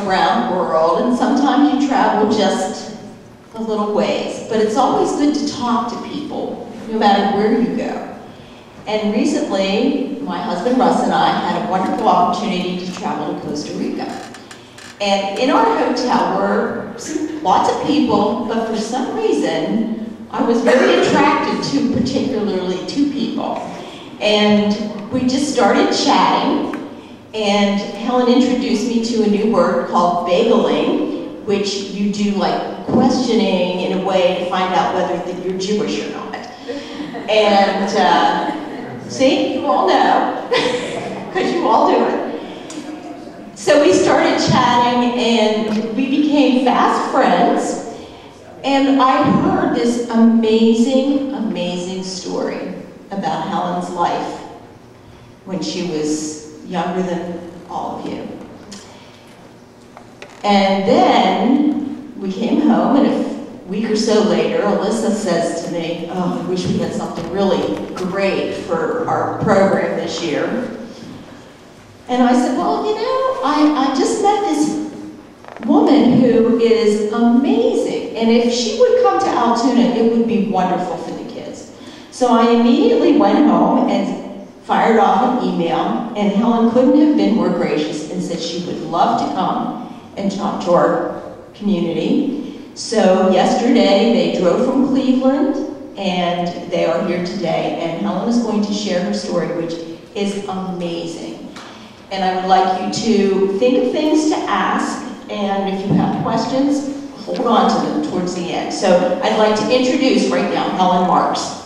around the world, and sometimes you travel just a little ways. But it's always good to talk to people, no matter where you go. And recently, my husband Russ and I had a wonderful opportunity to travel to Costa Rica. And in our hotel were lots of people, but for some reason, I was very attracted to particularly two people. And we just started chatting, and Helen introduced me to a new word called bageling, which you do like questioning in a way to find out whether you're Jewish or not. And see, you all know, because you all do it. So we started chatting, and we became fast friends, and I heard this amazing, amazing story about Helen's life when she was younger than all of you. And then we came home, and a week or so later, Alyssa says to me, "Oh, I wish we had something really great for our program this year." And I said, "Well, you know, I just met this woman who is amazing, and if she would come to Altoona, it would be wonderful for the kids." So I immediately went home and fired off an email, and Helen couldn't have been more gracious and said she would love to come and talk to our community. So yesterday they drove from Cleveland, and they are here today, and Helen is going to share her story, which is amazing. And I would like you to think of things to ask, and if you have questions, hold on to them towards the end. So I'd like to introduce right now Helen Marks.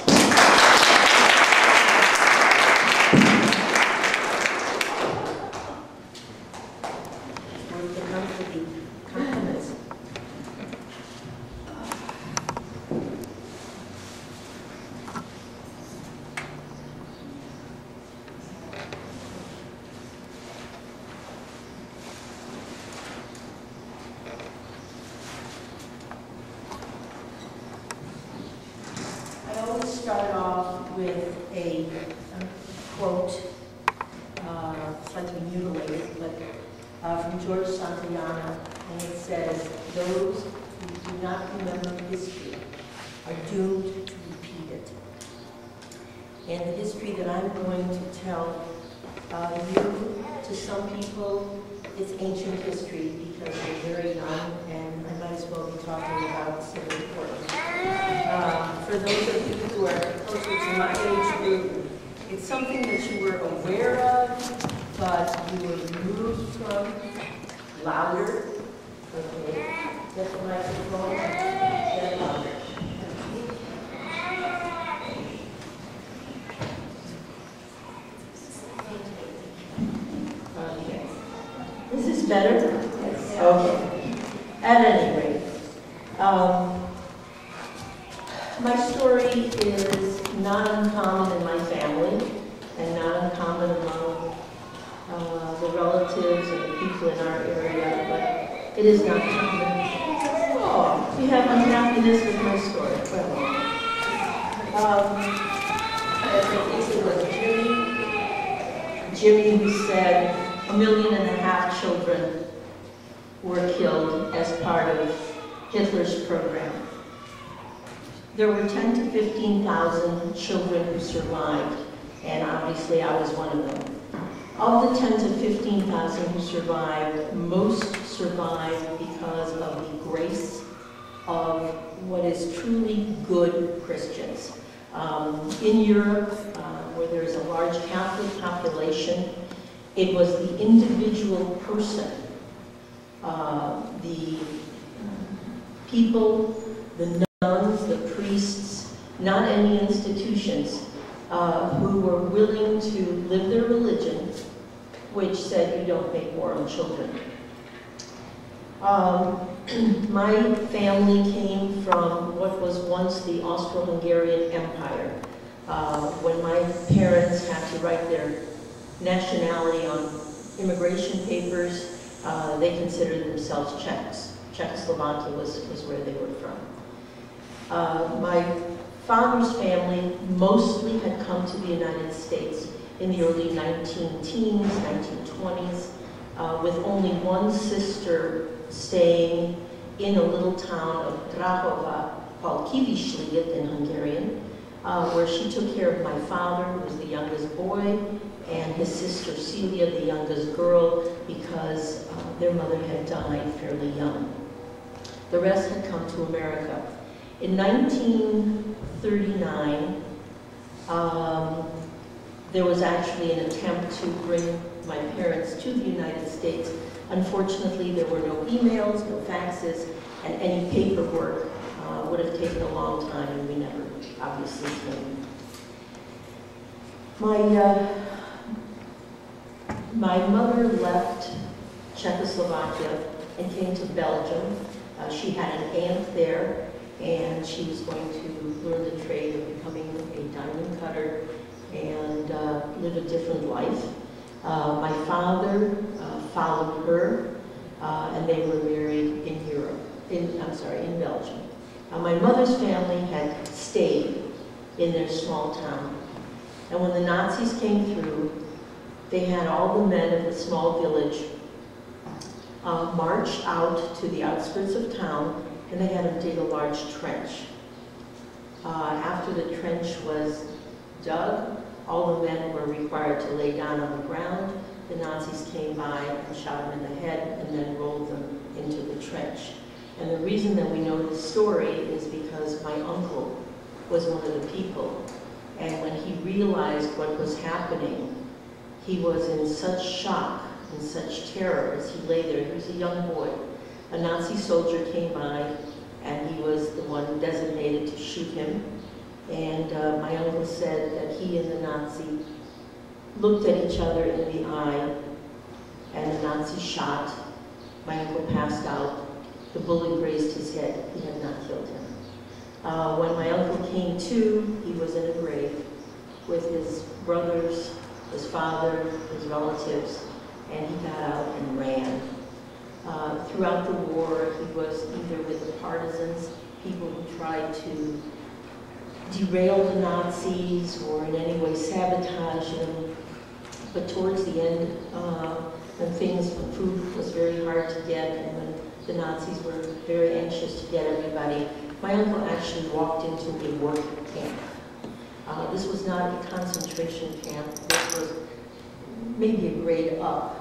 Start off with a quote, slightly mutilated, but from George Santayana, and it says, "Those who do not remember history are doomed to repeat it." And the history that I'm going to tell you, to some people, it's ancient history because they're very young, and I might as well be talking about something important. For those of you who are closer to my age group, it's something that you were aware of, but you were removed from. Louder. Okay. Get the microphone. Get louder. Okay. Is this better? Yes. Okay. At any rate, my story is not uncommon in my family and not uncommon among the relatives and the people in our area, but it is not common. Oh, you have unhappiness with my story. Well, I think it was Jimmy who said 1.5 million children were killed as part of Hitler's program. There were 10 to 15,000 children who survived, and obviously I was one of them. Of the 10 to 15,000 who survived, most survived because of the grace of what is truly good Christians. In Europe, where there is a large Catholic population, it was the individual person, the people, the nuns, the priests, not any institutions, who were willing to live their religion, which said you don't make war on children. My family came from what was once the Austro-Hungarian Empire. When my parents had to write their nationality on immigration papers, they considered themselves Czechs. Czechoslovakia was where they were from. My father's family mostly had come to the United States in the early 19-teens, 1920s, with only one sister staying in a little town of Drahova called Kivisliget in Hungarian, where she took care of my father, who was the youngest boy, and his sister Celia, the youngest girl, because their mother had died fairly young. The rest had come to America. In 1939, there was actually an attempt to bring my parents to the United States. Unfortunately, there were no emails, no faxes, and any paperwork would have taken a long time, and we never obviously came. My mother left Czechoslovakia and came to Belgium. She had an aunt there, and she was going to learn the trade of becoming a diamond cutter and live a different life. My father followed her, and they were married in in Belgium. My mother's family had stayed in their small town. And when the Nazis came through, they had all the men of the small village march out to the outskirts of town, and they had them dig a large trench. After the trench was dug, all the men were required to lay down on the ground. The Nazis came by and shot them in the head and then rolled them into the trench. And the reason that we know this story is because my uncle was one of the people. And when he realized what was happening, he was in such shock and such terror as he lay there. He was a young boy. A Nazi soldier came by, and he was the one designated to shoot him. And my uncle said that he and the Nazi looked at each other in the eye, and the Nazi shot. My uncle passed out. The bullet grazed his head. He had not killed him. When my uncle came to, he was in a grave with his brothers, his father, his relatives, and he got out and ran. Throughout the war, he was either with the partisans, people who tried to derail the Nazis or in any way sabotage them. But towards the end, when food was very hard to get, and when the Nazis were very anxious to get everybody, my uncle actually walked into a work camp. This was not a concentration camp. This was maybe a grade up.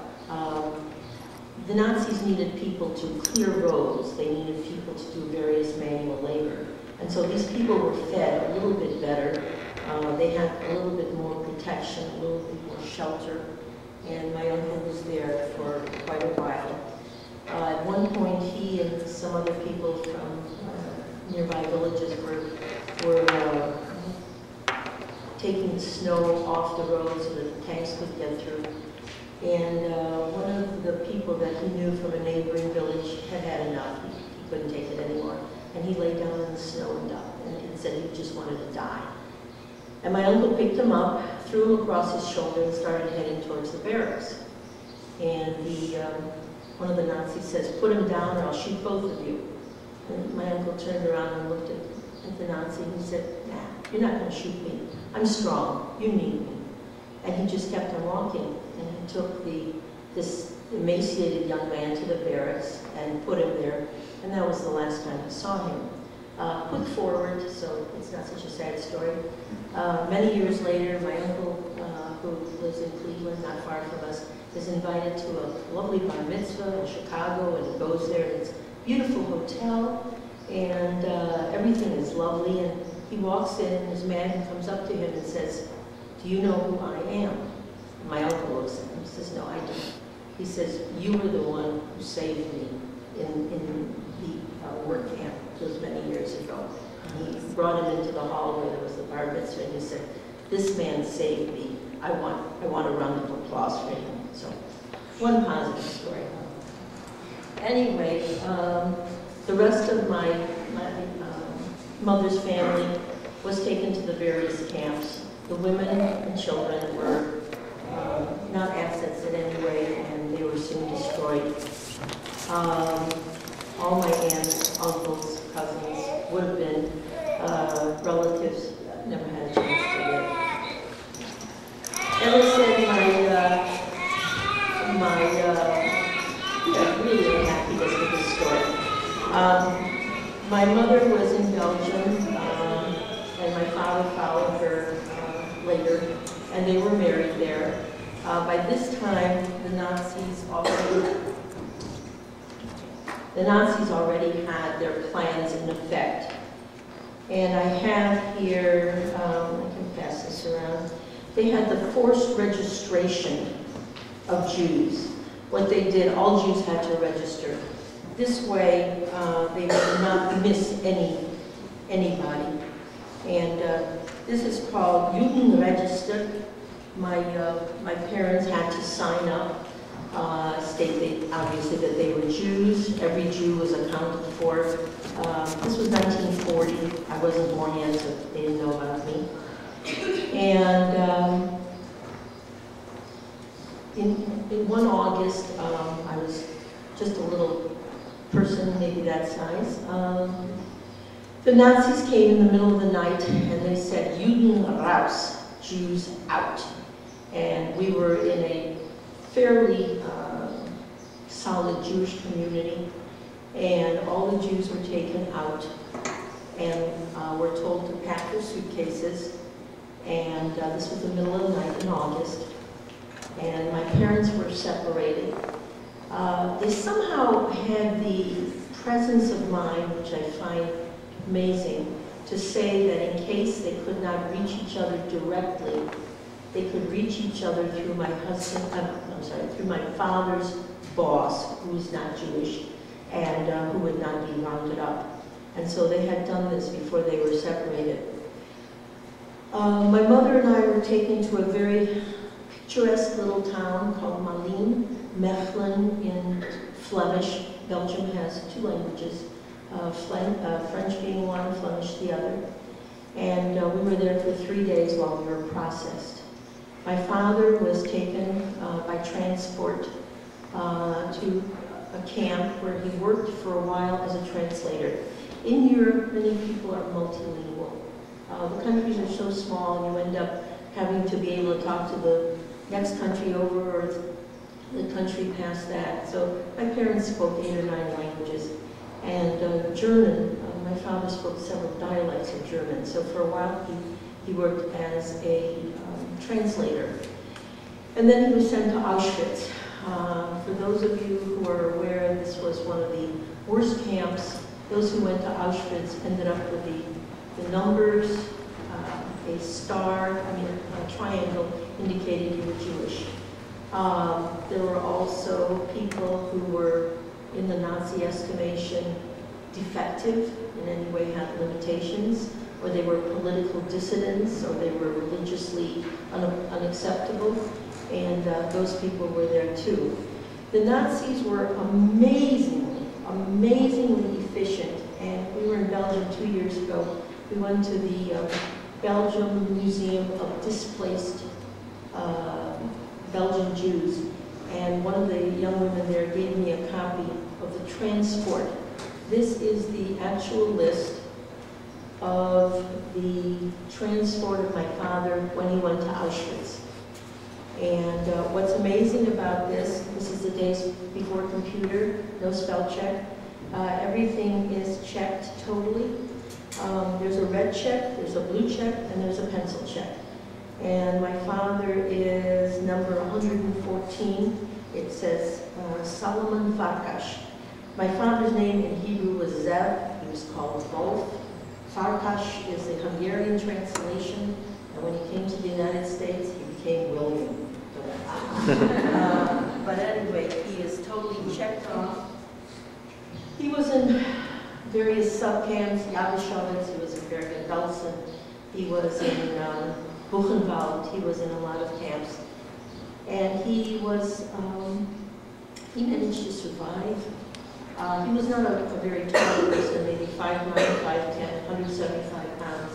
The Nazis needed people to clear roads. They needed people to do various manual labor. And so these people were fed a little bit better. They had a little bit more protection, a little bit more shelter. And my uncle was there for quite a while. At one point, he and some other people from nearby villages were taking snow off the road so that the tanks could get through. And one of the people that he knew from a neighboring village had had enough. He couldn't take it anymore. And he lay down in the snow and died, and said he just wanted to die. And my uncle picked him up, threw him across his shoulder, and started heading towards the barracks. And one of the Nazis says, "Put him down or I'll shoot both of you." And my uncle turned around and looked at the Nazi and he said, "Nah, you're not going to shoot me. I'm strong. You need me." And he just kept on walking. And he took this emaciated young man to the barracks and put him there. And that was the last time I saw him. Quick forward, so it's not such a sad story. Many years later, my uncle, who lives in Cleveland, not far from us, is invited to a lovely bar mitzvah in Chicago, and he goes there, and it's a beautiful hotel, and everything is lovely, and he walks in, and his man comes up to him and says, "Do you know who I am?" And my uncle looks at him and says, "No, I don't." He says, "You were the one who saved me in the work camp those many years ago." And he brought him into the hall where there was the bar mitzvah, and he said, "This man saved me. I want a round of applause for him." So, one positive story. Anyway, the rest of my mother's family was taken to the various camps. The women and children were not assets in any way, and they were soon destroyed. All my aunts, uncles, cousins would have been relatives. Never had a chance to live. As I said, my My mother was in Belgium, and my father followed her later, and they were married there. By this time, the Nazis already had their plans in effect. And I have here, I can pass this around, they had the forced registration of Jews. What they did, all Jews had to register. This way, they would not miss anybody. And this is called Judenregister. My parents had to sign up, state obviously that they were Jews. Every Jew was accounted for. This was 1940. I wasn't born yet, so they didn't know about me. And in 1 August, I was just a little person, maybe that size. The Nazis came in the middle of the night and they said, Juden raus, Jews out. And we were in a fairly solid Jewish community, and all the Jews were taken out and were told to pack their suitcases. And this was the middle of the night in August. And my parents were separated. They somehow had the presence of mind, which I find amazing, to say that in case they could not reach each other directly, they could reach each other through my through my father's boss, who was not Jewish, and who would not be rounded up. And so they had done this before they were separated. My mother and I were taken to a very picturesque little town called Malines, Mechelen in Flemish. Belgium has 2 languages, French being one, Flemish the other. And we were there for 3 days while we were processed. My father was taken by transport to a camp where he worked for a while as a translator. In Europe, many people are multilingual. The countries are so small, you end up having to be able to talk to the next country over or the country past that. So my parents spoke 8 or 9 languages. And German, my father spoke several dialects of German. So for a while he worked as a translator. And then he was sent to Auschwitz. For those of you who are aware, this was one of the worst camps. Those who went to Auschwitz ended up with the numbers, a star, a triangle indicated you were Jewish. There were also people who were, in the Nazi estimation, defective, in any way had limitations, or they were political dissidents, or they were religiously unacceptable, and those people were there too. The Nazis were amazingly efficient, and we were in Belgium 2 years ago. We went to the Belgium Museum of Displaced Belgian Jews, and one of the young women there gave me a copy of the transport. This is the actual list of the transport of my father when he went to Auschwitz. And what's amazing about this is the days before computer, no spell check. Everything is checked totally. There's a red check, there's a blue check, and there's a pencil check. And my father is number 114. It says Solomon Farkas. My father's name in Hebrew was Zev. He was called Wolf. Farkas is the Hungarian translation. And when he came to the United States, he became William. But anyway, he is totally checked off. He was in various sub-camps, Yabashowitz, he was in Bergen-Belsen, he was in Buchenwald, he was in a lot of camps. And he was, he managed to survive. He was not a very tall person, maybe 5'9", 5'10", 175 pounds.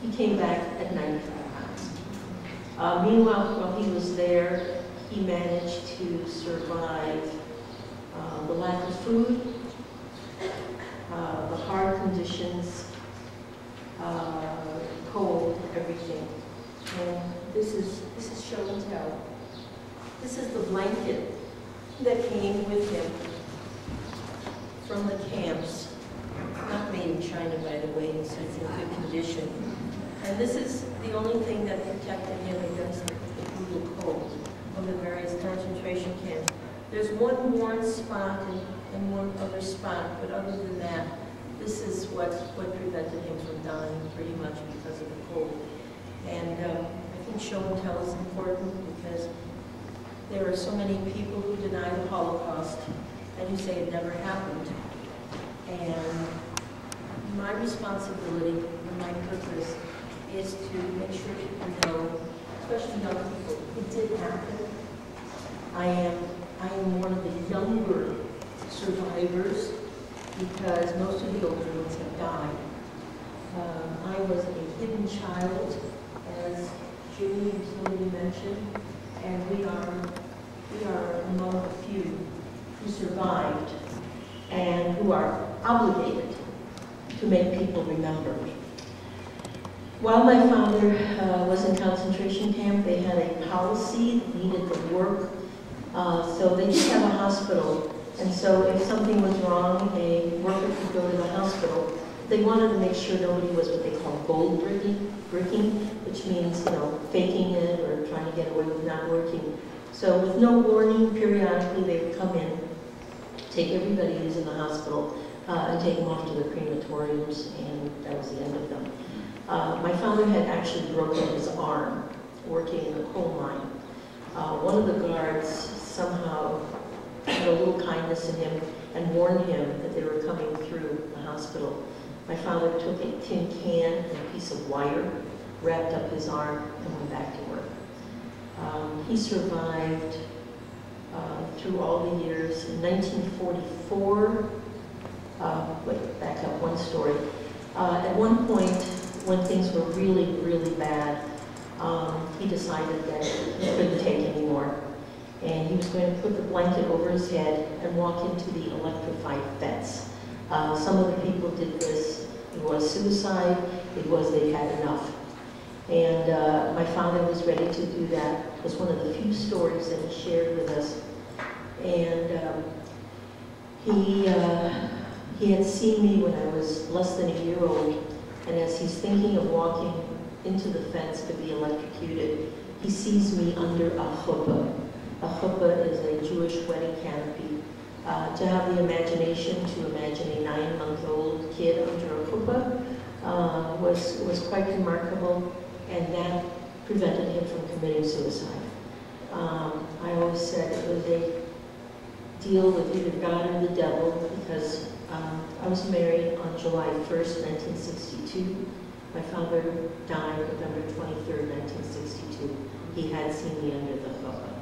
He came back at 95 pounds. Meanwhile, while he was there, he managed to survive the lack of food, the hard conditions, cold, everything. And this is show and tell. This is the blanket that came with him from the camps. not made in China, by the way, so it's in good condition. And this is the only thing that protected him against the brutal cold of the various concentration camps. There's one worn spot and one other spot, but other than that, this is what prevented him from dying pretty much because of the cold. And I think show and tell is important because there are so many people who deny the Holocaust and who say it never happened. And my responsibility and my purpose is to make sure people know, especially young people, it did happen. I am one of the younger survivors because most of the older ones have died. I was a hidden child, as Julie and somebody mentioned, and we are among a few who survived and who are obligated to make people remember. While my father was in concentration camp, they had a policy that needed to work. So they did have a hospital, and so if something was wrong, a worker could go to the hospital. They wanted to make sure nobody was what they call gold bricking, which means, you know, faking it or trying to get away with not working. So with no warning, periodically they would come in, take everybody who's in the hospital, and take them off to the crematoriums, and that was the end of them. My father had actually broken his arm working in a coal mine. One of the guards somehow had a little kindness in him and warned him that they were coming through the hospital. My father took a tin can and a piece of wire, wrapped up his arm, and went back to work. He survived through all the years. In 1944, wait, back up one story. At one point, when things were really, really bad, he decided that he couldn't take anymore. And he was going to put the blanket over his head and walk into the electrified fence. Some of the people did this. It was suicide. It was they had enough. And my father was ready to do that. It was one of the few stories that he shared with us. And he had seen me when I was less than a year old. And as he's thinking of walking into the fence to be electrocuted, he sees me under a chuppah. A chuppah is a Jewish wedding canopy. To have the imagination to imagine a 9-month-old kid under a chuppah was quite remarkable, and that prevented him from committing suicide. I always said it was a deal with either God or the devil, because I was married on July 1st, 1962. My father died November 23rd, 1962. He had seen me under the chuppah.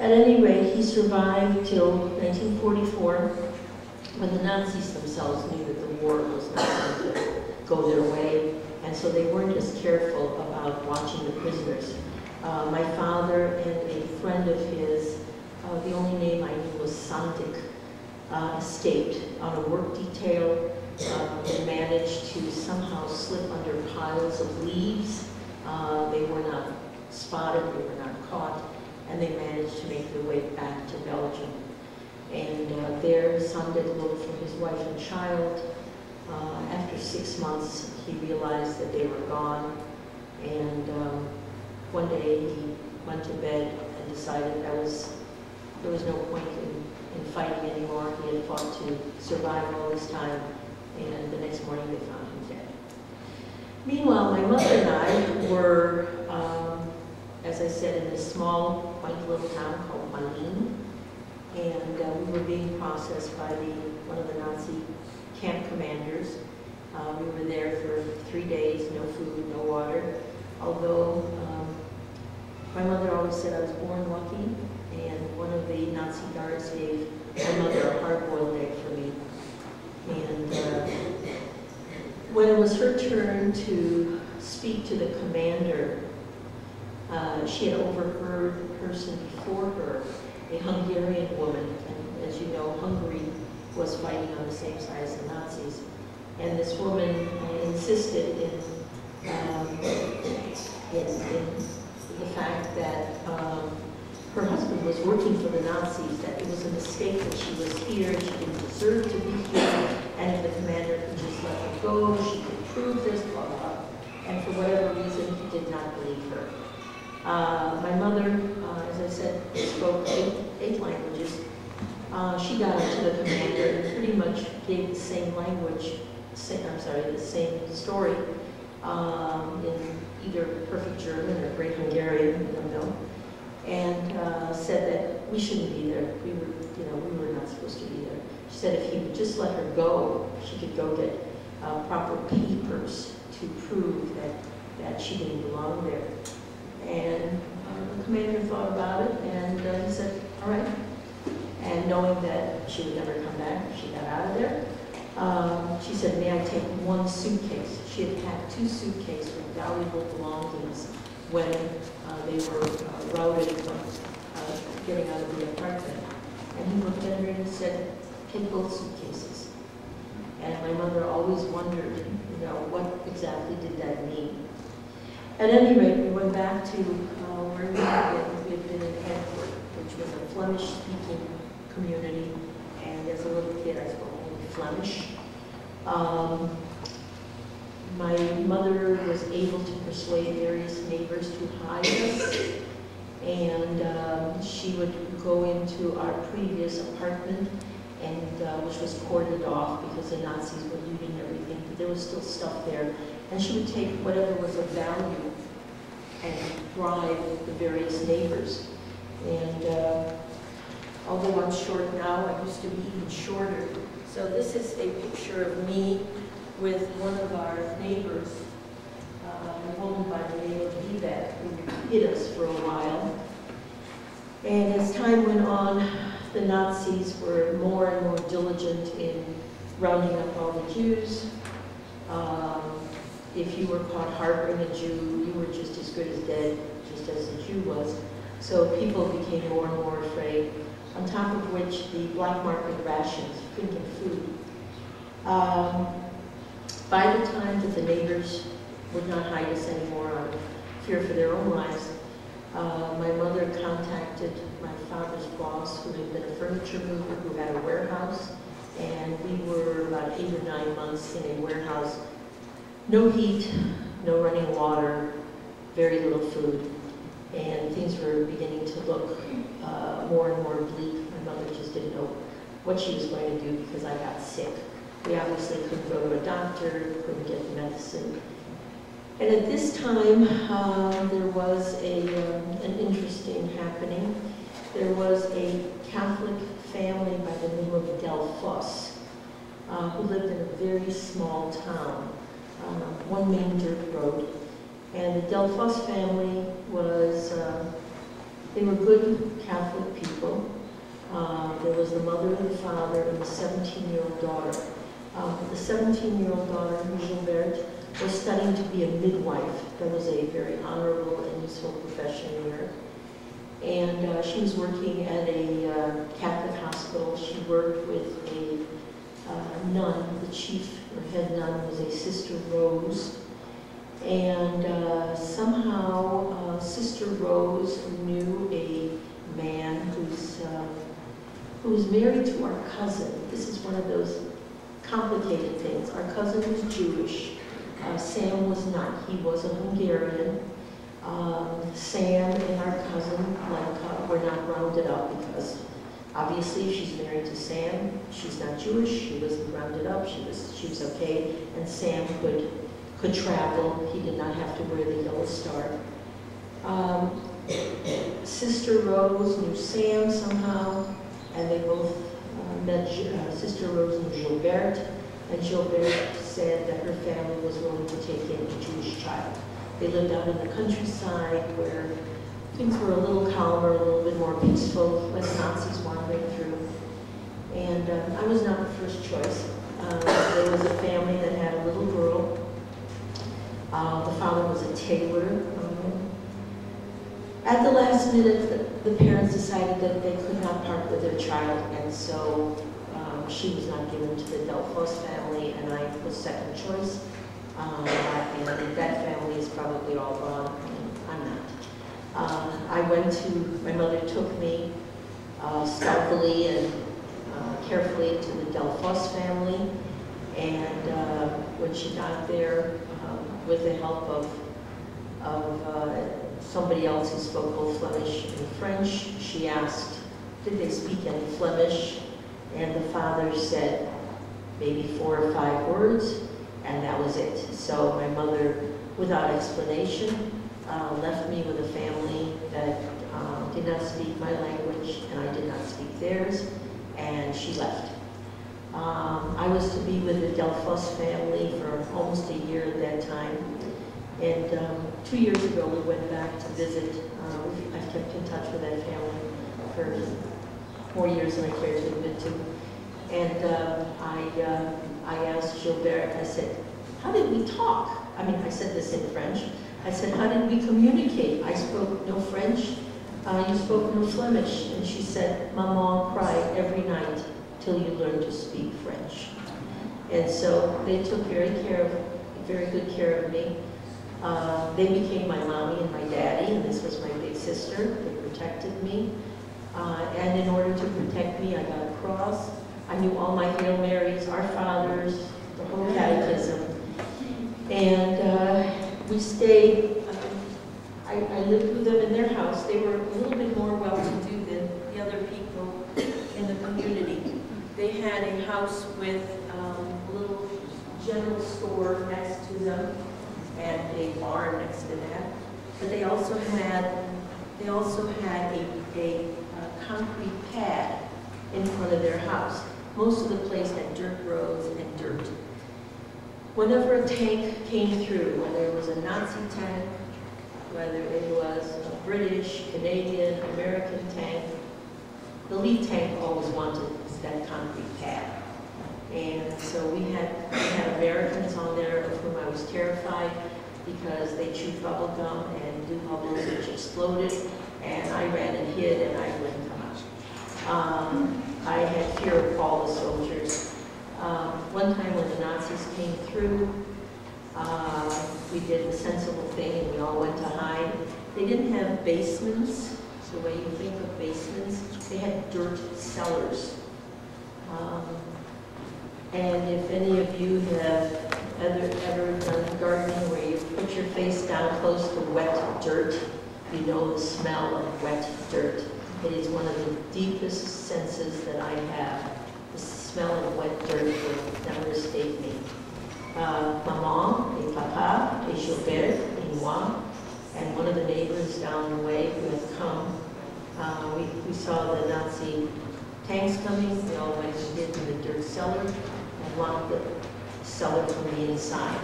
At any rate, he survived till 1944, when the Nazis themselves knew that the war was not going to go their way, and so they weren't as careful about watching the prisoners. My father and a friend of his, the only name I knew was Sandik, escaped on a work detail. They managed to somehow slip under piles of leaves. They were not spotted, they were not caught, and they managed to make their way back to Belgium. And there, Sandik looked for his wife and child. After 6 months, he realized that they were gone, and one day he went to bed and decided there was no point in fighting anymore. He had fought to survive all this time, and the next morning they found him dead. Meanwhile, my mother and I were, as I said, in this small, quaint little town called Malines, and we were being processed by one of the Nazi camp commanders. We were there for 3 days, no food, no water, although my mother always said I was born lucky, and one of the Nazi guards gave my mother a hard-boiled egg for me. And when it was her turn to speak to the commander, she had overheard a person before her, a Hungarian woman, and as you know, Hungary was fighting on the same side as the Nazis. And this woman insisted in the fact that her husband was working for the Nazis, that it was a mistake that she was here, she didn't deserve to be here, and if the commander could just let her go, she could prove this, blah, blah, blah. And for whatever reason, he did not believe her. My mother, as I said, spoke eight languages. She got up to the commander and pretty much gave the same language, the same story in either perfect German or great Hungarian, I don't know, and said that we shouldn't be there. We were not supposed to be there. She said if he would just let her go, she could go get proper papers to prove that she didn't belong there. And the commander thought about it, and he said, all right. And knowing that she would never come back, she got out of there. She said, may I take one suitcase? She had packed 2 suitcases with valuable belongings when they were routed from getting out of the apartment. And he looked at her and said, take both suitcases. And my mother always wondered, what exactly did that mean? At any rate, we went back to where we had been. We had been in Antwerp, which was a Flemish-speaking community, and as a little kid, I spoke only Flemish. My mother was able to persuade various neighbors to hide us, and she would go into our previous apartment, and which was cordoned off because the Nazis were looting everything, but there was still stuff there. And she would take whatever was of value and bribe the various neighbors. And although I'm short now, I used to be even shorter. So this is a picture of me with one of our neighbors, a woman by the name of Yvette, who hid us for a while. And as time went on, the Nazis were more and more diligent in rounding up all the Jews. If you were caught harboring a Jew, you were just as good as dead, just as the Jew was. So people became more and more afraid, on top of which the black market rations, couldn't get food. By the time that the neighbors would not hide us anymore out of fear for their own lives, my mother contacted my father's boss, who had been a furniture mover, who had a warehouse, and we were about 8 or 9 months in a warehouse. No heat, no running water, very little food, and things were beginning to look more and more bleak. My mother just didn't know what she was going to do because I got sick. We obviously couldn't go to a doctor, couldn't get medicine. And at this time, there was an interesting happening. There was a Catholic family by the name of Delphos, who lived in a very small town, one main dirt road. And the Delphos family was, they were good Catholic people. There was the mother and the father and the 17-year-old daughter. The 17-year-old daughter, Gilbert, was studying to be a midwife. That was a very honorable and useful profession in Europe. And she was working at a Catholic hospital. She worked with a nun. The chief or head nun was a Sister Rose. And somehow Sister Rose knew a man who was married to our cousin. This is one of those complicated things. Our cousin was Jewish. Sam was not. He was a Hungarian. Sam and our cousin were not rounded up because obviously if she's married to Sam, she's not Jewish. She wasn't rounded up. She was okay. And Sam could travel. He did not have to wear the yellow star. Sister Rose knew Sam somehow, and they both met. Sister Rose knew Gilbert, and Gilbert said that her family was willing to take in a Jewish child. They lived out in the countryside where things were a little calmer, a little bit more peaceful, less Nazis wandering through. And I was not the first choice. There was a family that had a little girl. The father was a tailor. At the last minute, the parents decided that they could not part with their child, and so she was not given to the Delphos family, and I was second choice. And that family is probably all gone, and I'm not. My mother took me stealthily and carefully to the Delphos family, And when she got there, with the help of somebody else who spoke both Flemish and French, she asked, did they speak any Flemish? And the father said maybe 4 or 5 words, and that was it. So my mother, without explanation, left me with a family that did not speak my language, and I did not speak theirs, and she left. I was to be with the Delphos family for almost a year at that time. And 2 years ago, we went back to visit. I've kept in touch with that family for more years than I care to admit to. And I asked Gilbert, I said, how did we talk? I mean, I said this in French. I said, how did we communicate? I spoke no French, you spoke no Flemish. And she said, Maman cried every night till you learn to speak French. And so they took very good care of me. They became my mommy and my daddy, and this was my big sister. They protected me. And in order to protect me, I got a cross. I knew all my Hail Marys, Our Fathers, the whole catechism. And we stayed, I lived with them in their house. They were a little bit more well-to-do than the other people in the community. They had a house with a little general store next to them and a barn next to that. But they also had a concrete pad in front of their house. Most of the place had dirt roads and dirt. Whenever a tank came through, whether it was a Nazi tank, whether it was a British, Canadian, American tank, the lead tank always wanted that concrete pad. And so we had Americans on there of whom I was terrified because they chewed bubble gum and blew bubbles which exploded, and I ran and hid and I wouldn't come out. I had fear of all the soldiers. One time when the Nazis came through, we did the sensible thing and we all went to hide. They didn't have basements, the way you think of basements. They had dirt cellars. And if any of you have ever done gardening where you put your face down close to wet dirt, you know the smell of wet dirt. It is one of the deepest senses that I have. The smell of wet dirt will never escape me. Maman, et papa, et Gilbert, et moi, and one of the neighbors down the way who had come. We saw the Nazi tanks coming. We all went and hid in the dirt cellar and locked the cellar from the inside.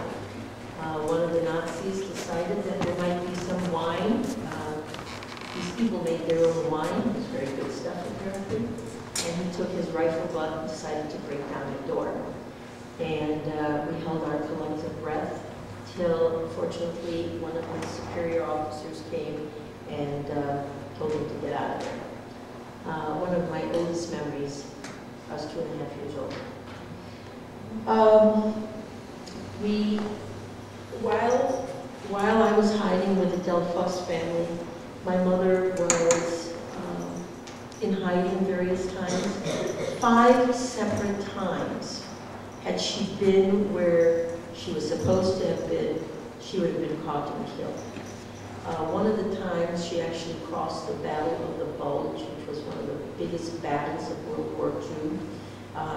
One of the Nazis decided that there might be some wine. These people made their own wine. It was very good stuff, apparently. And he took his rifle butt and decided to break down the door. And we held our collective breath till, fortunately, one of my superior officers came and told him to get out of there. One of my oldest memories, I was 2.5 years old. While I was hiding with the Delphos family, my mother was in hiding various times. 5 separate times had she been where she was supposed to have been, she would have been caught and killed. One of the times she actually crossed the Battle of the Bulge, which was one of the biggest battles of World War II.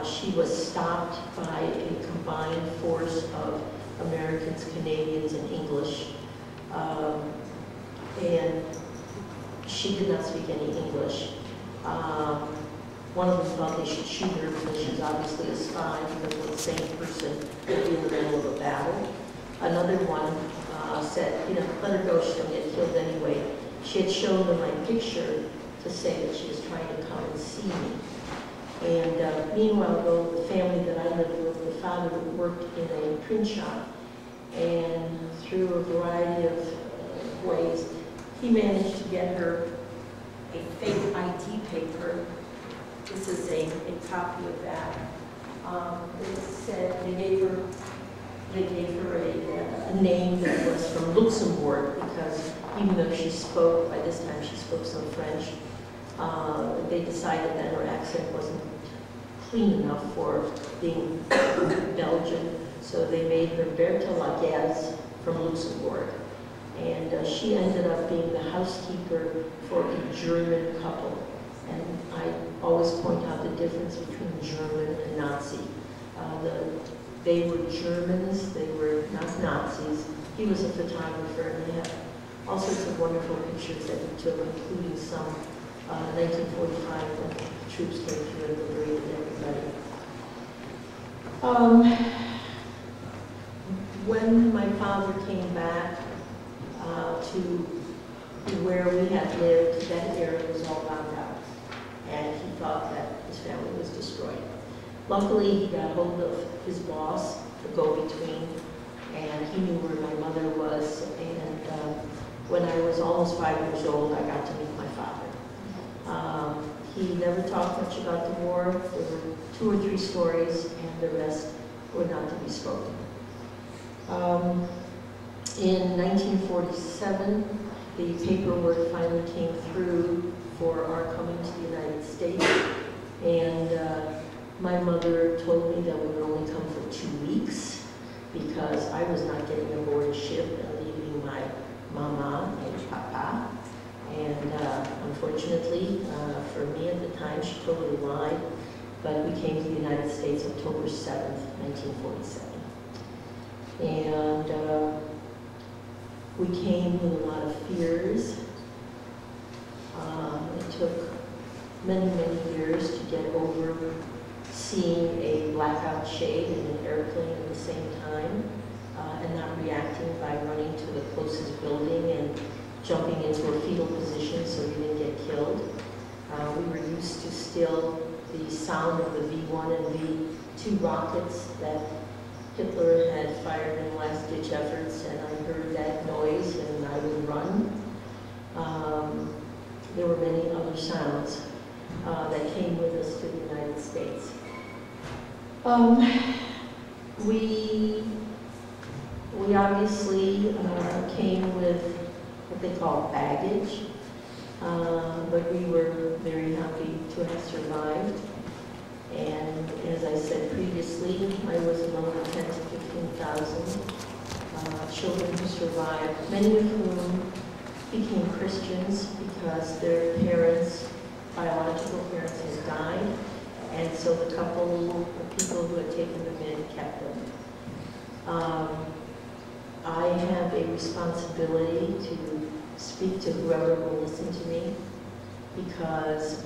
She was stopped by a combined force of Americans, Canadians, and English. And she did not speak any English. One of them thought they should shoot her because she's obviously a spy, because the same person would be in the middle of a battle. Another one said, you know, let her go, she's going to get killed anyway. She had shown them my picture to say that she was trying to come and see me. And meanwhile, the family that I lived with, the father worked in a print shop, and through a variety of ways, he managed to get her a fake ID paper. This is a copy of that. It said they gave her a name that was from Luxembourg, because even though she spoke, by this time she spoke some French, they decided that her accent wasn't clean enough for being Belgian, so they made her Bertha Lagasse from Luxembourg. And she ended up being the housekeeper for a German couple. And I always point out the difference between German and Nazi. They were Germans, they were not Nazis. He was a photographer, and they had all sorts of wonderful pictures that he took, including some 1945 when the troops came through and liberated everybody. When my father came back to where we had lived, that area was all bombed out, and he thought that his family was destroyed. Luckily, he got hold of his boss, the go-between, and he knew where my mother was, and when I was almost 5 years old, I got to meet my father. He never talked much about the war. There were 2 or 3 stories, and the rest were not to be spoken. In 1947, the paperwork finally came through for our coming to the United States, and my mother told me that we would only come for 2 weeks because I was not getting aboard a ship and leaving my mama and papa. And unfortunately, for me at the time, she totally lied, but we came to the United States October 7th, 1947. And we came with a lot of fears. It took many, many years to get over seeing a blackout shade in an airplane at the same time, and not reacting by running to the closest building and jumping into a fetal position so you didn't get killed. We were used to still the sound of the V-1 and V-2 rockets that Hitler had fired in last-ditch efforts, and I heard that noise and I would run. There were many other sounds that came with us to the United States. We obviously came with what they call baggage, but we were very happy to have survived. And as I said previously, I was among the 10,000 to 15,000 children who survived, many of whom became Christians because their parents, biological parents, had died, and so the couple of people who had taken them in kept them. I have a responsibility to speak to whoever will listen to me, because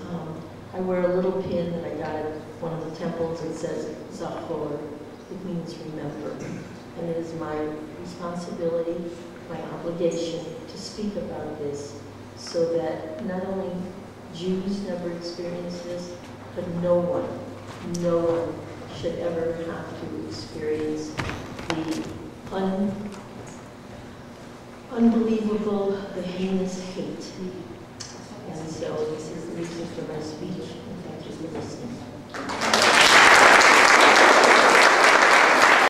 I wear a little pin that I got at one of the temples. It says Zachor. It means remember. And it is my responsibility, my obligation to speak about this so that not only Jews never experience this, but no one should ever have to experience the unbelievable